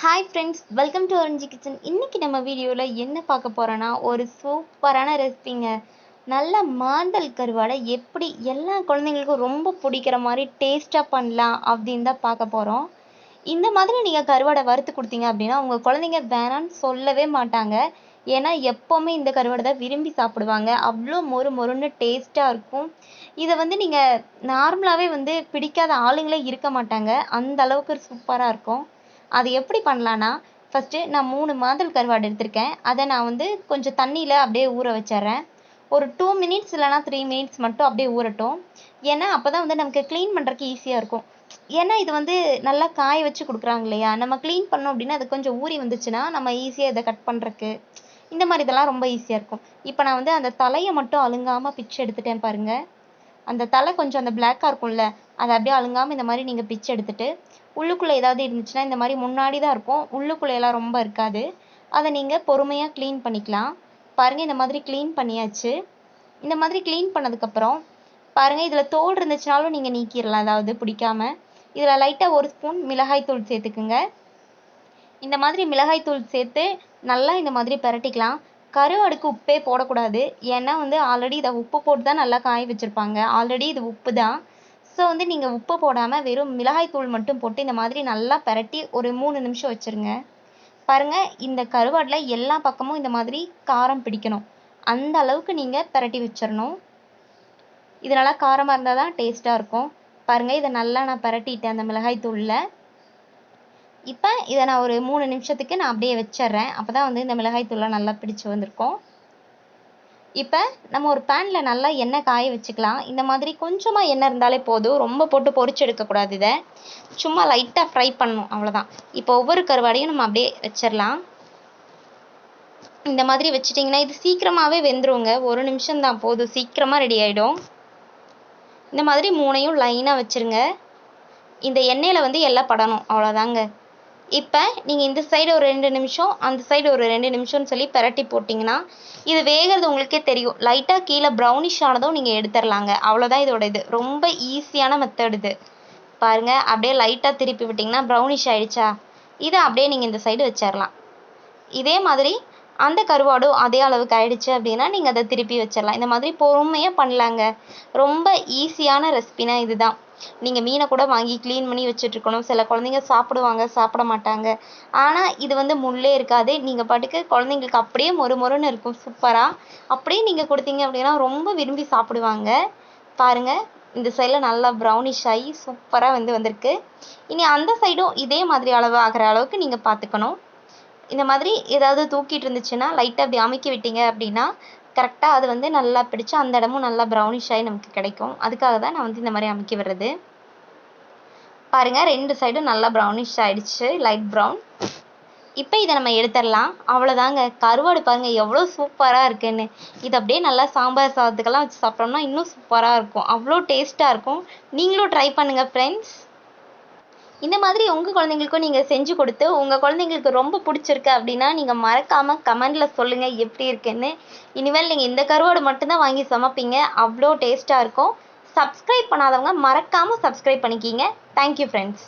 Hi friends, welcome to orange kitchen. இன்றைக்கி நம்ம வீடியோவில் என்ன பார்க்க போகிறோன்னா, ஒரு சூப்பரான ரெசிபிங்க. நல்ல மாந்தல் கருவாடை எப்படி எல்லா குழந்தைங்களுக்கும் ரொம்ப பிடிக்கிற மாதிரி டேஸ்ட்டாக பண்ணலாம் அப்படின்னு தான் பார்க்க போகிறோம். இந்த மாதிரி நீங்கள் கருவாடை வறுத்து கொடுத்தீங்க அப்படின்னா உங்கள் குழந்தைங்க வேணான்னு சொல்லவே மாட்டாங்க. ஏன்னா எப்போவுமே இந்த கருவாடை தான் விரும்பி சாப்பிடுவாங்க. அவ்வளோ மொறு மொறுன்னு டேஸ்ட்டாக இருக்கும். இதை நீங்கள் நார்மலாகவே பிடிக்காத ஆளுங்களே இருக்க மாட்டாங்க. அந்த அளவுக்கு சூப்பராக இருக்கும். அது எப்படி பண்ணலான்னா, ஃபஸ்ட்டு நான் 3 மாந்தல் கருவாடு எடுத்திருக்கேன். அதை நான் கொஞ்சம் தண்ணியில் அப்படியே ஊற வச்சிடுறேன். ஒரு 2 மினிட்ஸ் இல்லைனா 3 மினிட்ஸ் மட்டும் அப்படியே ஊறட்டும். ஏன்னா அப்போ தான் நமக்கு க்ளீன் பண்ணுறதுக்கு ஈஸியாக இருக்கும். ஏன்னா இது நல்லா காய வச்சு கொடுக்குறாங்க இல்லையா, நம்ம க்ளீன் பண்ணோம் அப்படின்னா அது கொஞ்சம் ஊறி வந்துச்சுன்னா நம்ம ஈஸியாக இதை கட் பண்ணுறக்கு இந்த மாதிரி இதெல்லாம் ரொம்ப ஈஸியாக இருக்கும். இப்போ நான் அந்த தலையை மட்டும் அழுங்காமல் பிச்சு எடுத்துட்டேன் பாருங்கள். அந்த தலை கொஞ்சம் அந்த பிளாக்காக இருக்கும்ல, அதை அப்படியே அழுங்காமல் இந்த மாதிரி நீங்கள் பிச்சு எடுத்துட்டு, உள்ளுக்குள்ளே ஏதாவது இருந்துச்சுன்னா இந்த மாதிரி முன்னாடி தான் இருக்கும், உள்ளுக்குள்ளேயெல்லாம் ரொம்ப இருக்காது. அதை நீங்கள் பொறுமையாக க்ளீன் பண்ணிக்கலாம். பாருங்கள், இந்த மாதிரி க்ளீன் பண்ணியாச்சு. இந்த மாதிரி க்ளீன் பண்ணதுக்கப்புறம் பாருங்கள், இதில் தோல் இருந்துச்சுனாலும் நீங்கள் நீக்கிடலாம், அதாவது பிடிக்காம. இதில் லைட்டாக 1 ஸ்பூன் மிளகாய்த்தூள் சேர்த்துக்குங்க. இந்த மாதிரி மிளகாய்த்தூள் சேர்த்து நல்லா இந்த மாதிரி பிரட்டிக்கலாம். கருவாடுக்கு உப்பே போடக்கூடாது. ஏன்னா ஆல்ரெடி இதை உப்பு போட்டு தான் நல்லா காய வச்சுருப்பாங்க. ஆல்ரெடி இது உப்பு தான். ஸோ நீங்கள் உப்பு போடாமல் வெறும் மிளகாய்த்தூள் மட்டும் போட்டு இந்த மாதிரி நல்லா பிரட்டி ஒரு 3 நிமிஷம் வச்சுருங்க. பாருங்கள், இந்த கருவாடில் எல்லா பக்கமும் இந்த மாதிரி காரம் பிடிக்கணும். அந்த அளவுக்கு நீங்கள் பிரட்டி வச்சிடணும். இது நல்லா காரமாக இருந்தால் தான் டேஸ்ட்டாக இருக்கும். பாருங்கள், இதை நல்லா நான் பிரட்டிட்டேன் அந்த மிளகாய்த்தூளில். இப்போ இதை நான் ஒரு 3 நிமிஷத்துக்கு நான் அப்படியே வச்சிட்றேன். அப்போ தான் இந்த மிளகாய்த்தூள்லாம் நல்லா பிடிச்சி வந்திருக்கும். இப்போ நம்ம ஒரு பேனில் நல்லா எண்ணெய் காய வச்சுக்கலாம். இந்த மாதிரி கொஞ்சமாக எண்ணெய் இருந்தாலே போதும். ரொம்ப போட்டு பொரிச்சு எடுக்கக்கூடாது. இதை சும்மா லைட்டாக ஃப்ரை பண்ணணும், அவ்வளோதான். இப்போ ஒவ்வொரு கருவாடையும் நம்ம அப்படியே வச்சிடலாம். இந்த மாதிரி வச்சிட்டிங்கன்னா இது சீக்கிரமாகவே வெந்துருங்க. 1 நிமிஷம் தான் போதும், சீக்கிரமாக ரெடி ஆகிடும். இந்த மாதிரி 3ஐயும் லைனாக வச்சுருங்க. இந்த எண்ணெயில் எல்லாம் படணும், அவ்வளோதாங்க. இப்போ நீங்கள் இந்த சைடு ஒரு 2 நிமிஷம், அந்த சைடு ஒரு 2 நிமிஷம்னு சொல்லி பிரட்டி போட்டிங்கன்னா இது வேகிறது உங்களுக்கே தெரியும். லைட்டாக கீழே ப்ரௌனிஷ் ஆனதும் நீங்கள் எடுத்துடலாங்க. அவ்வளோதான் இதோட இது. ரொம்ப ஈஸியான மெத்தட் இது. பாருங்கள், அப்படியே லைட்டாக திருப்பி விட்டிங்கன்னா ப்ரௌனிஷ் ஆகிடுச்சா, இதை அப்படியே நீங்கள் இந்த சைடு வச்சிடலாம். இதே மாதிரி அந்த கருவாடும் அதே அளவுக்கு ஆயிடுச்சு அப்படின்னா நீங்கள் அதை திருப்பி வச்சிடலாம். இந்த மாதிரி பொறுமையாக பண்ணலாங்க. ரொம்ப ஈஸியான ரெசிபினா இதுதான். நீங்கள் மீனை கூட வாங்கி க்ளீன் பண்ணி வச்சுட்ருக்கணும். சில குழந்தைங்க சாப்பிடுவாங்க, சாப்பிட மாட்டாங்க. ஆனால் இது முள்ளே இருக்காது. நீங்கள் பாட்டுக்கு குழந்தைங்களுக்கு அப்படியே மொறு மொறுன்னு இருக்கும் சூப்பராக. அப்படியே நீங்கள் கொடுத்தீங்க அப்படின்னா ரொம்ப விரும்பி சாப்பிடுவாங்க. பாருங்கள், இந்த சைடில் நல்லா ப்ரௌனிஷ் ஆகி சூப்பராக வந்திருக்கு. இனி அந்த சைடும் இதே மாதிரி அளவு ஆகிற அளவுக்கு நீங்கள் பார்த்துக்கணும். இந்த மாதிரி ஏதாவது தூக்கிட்டு இருந்துச்சுன்னா லைட்டாக அப்படி அமுக்கி விட்டீங்க அப்படின்னா கரெக்டாக அது நல்லா பிடிச்சி அந்த இடமும் நல்லா ப்ரௌனிஷ் ஆகி நமக்கு கிடைக்கும். அதுக்காக தான் நான் இந்த மாதிரி அமுக்கி விடுறது. பாருங்கள், 2 சைடும் நல்லா ப்ரௌனிஷ் ஆகிடுச்சு, லைட் ப்ரௌன். இப்போ இதை நம்ம எடுத்துடலாம். அவ்வளோதாங்க. கருவாடு பாருங்கள் எவ்வளோ சூப்பராக இருக்குன்னு. இது அப்படியே நல்லா சாம்பார் சாதத்துக்கெல்லாம் வச்சு சாப்பிட்டோம்னா இன்னும் சூப்பராக இருக்கும். அவ்வளோ டேஸ்ட்டாக இருக்கும். நீங்களும் ட்ரை பண்ணுங்கள் ஃப்ரெண்ட்ஸ். இந்த மாதிரி உங்கள் குழந்தைங்களுக்கும் நீங்கள் செஞ்சு கொடுத்து உங்கள் குழந்தைங்களுக்கு ரொம்ப பிடிச்சிருக்கு அப்படின்னா நீங்கள் மறக்காமல் கமெண்டில் சொல்லுங்கள் எப்படி இருக்குன்னு. இனிமேல் நீங்கள் இந்த கருவாடு மட்டும்தான் வாங்கி சமைப்பீங்க, அவ்வளோ டேஸ்ட்டாக இருக்கும். சப்ஸ்கிரைப் பண்ணாதவங்க மறக்காமல் சப்ஸ்கிரைப் பண்ணிக்கிங்க. Thank you friends.